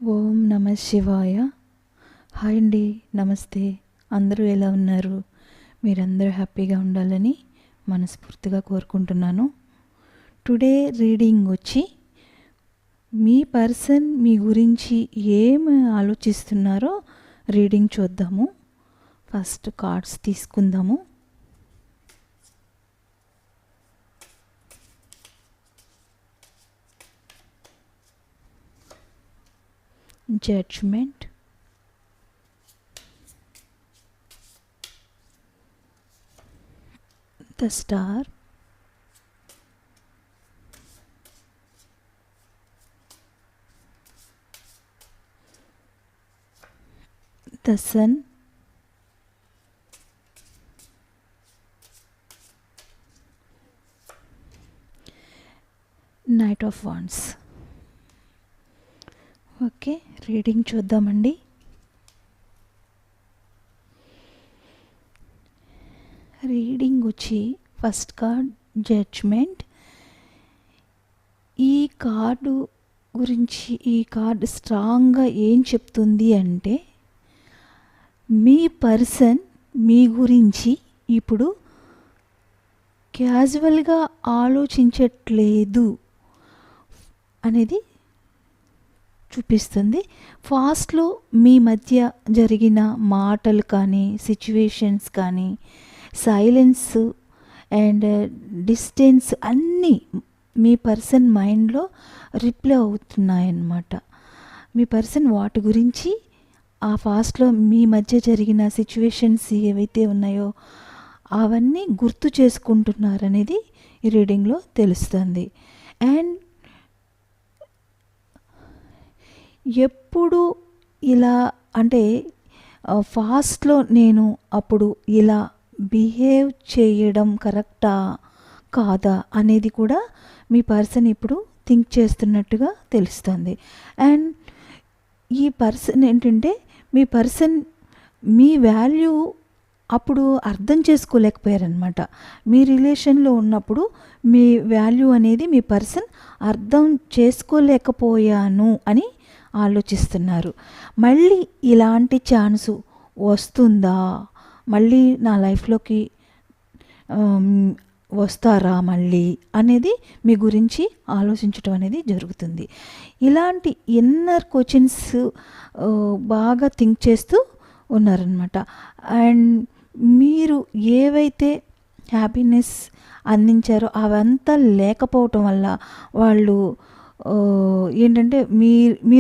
ఓం నమ శివాయ. హాయ్ అండి, నమస్తే. అందరూ ఎలా ఉన్నారు? మీరందరూ హ్యాపీగా ఉండాలని మనస్ఫూర్తిగా కోరుకుంటున్నాను. టుడే రీడింగ్ వచ్చి మీ పర్సన్ మీ గురించి ఏమి ఆలోచిస్తున్నారో రీడింగ్ చూద్దాము. ఫస్ట్ కార్డ్స్ తీసుకుందాము. Judgment, the Star, the Sun, Knight of Wands. Okay, reading చూద్దామండి. రీడింగ్ వచ్చి ఫస్ట్ కార్డ్ జడ్జ్మెంట్. ఈ కార్డు గురించి ఈ కార్డు స్ట్రాంగ్గా ఏం చెప్తుంది అంటే, మీ పర్సన్ మీ గురించి ఇప్పుడు క్యాజువల్గా ఆలోచించట్లేదు అనేది చూపిస్తుంది. ఫాస్ట్లో మీ మధ్య జరిగిన మాటలు కానీ, సిచ్యువేషన్స్ కానీ, సైలెన్స్ అండ్ డిస్టెన్స్ అన్నీ మీ పర్సన్ మైండ్లో రిప్లై అవుతున్నాయన్నమాట. మీ పర్సన్ వాటి గురించి ఆ ఫాస్ట్లో మీ మధ్య జరిగిన సిచ్యువేషన్స్ ఏవైతే ఉన్నాయో అవన్నీ గుర్తు చేసుకుంటున్నారనేది ఈ రీడింగ్లో తెలుస్తుంది. అండ్ ఎప్పుడు ఇలా అంటే ఫాస్ట్లో నేను అప్పుడు ఇలా బిహేవ్ చేయడం కరెక్టా కాదా అనేది కూడా మీ పర్సన్ ఇప్పుడు థింక్ చేస్తున్నట్టుగా తెలుస్తుంది. అండ్ ఈ పర్సన్ ఏంటంటే, మీ పర్సన్ మీ వాల్యూ అప్పుడు అర్థం చేసుకోలేకపోయారనమాట. మీ రిలేషన్లో ఉన్నప్పుడు మీ వాల్యూ అనేది మీ పర్సన్ అర్థం చేసుకోలేకపోయాను అని ఆలోచిస్తున్నారు. మళ్ళీ ఇలాంటి ఛాన్సు వస్తుందా, మళ్ళీ నా లైఫ్లోకి వస్తారా మళ్ళీ అనేది మీ గురించి ఆలోచించడం అనేది జరుగుతుంది. ఇలాంటి ఇన్నర్ క్వశ్చన్స్ బాగా థింక్ చేస్తూ ఉన్నారనమాట. అండ్ మీరు ఏవైతే హ్యాపీనెస్ అందించారో అవంతా లేకపోవటం వల్ల వాళ్ళు ఏంటంటే మీ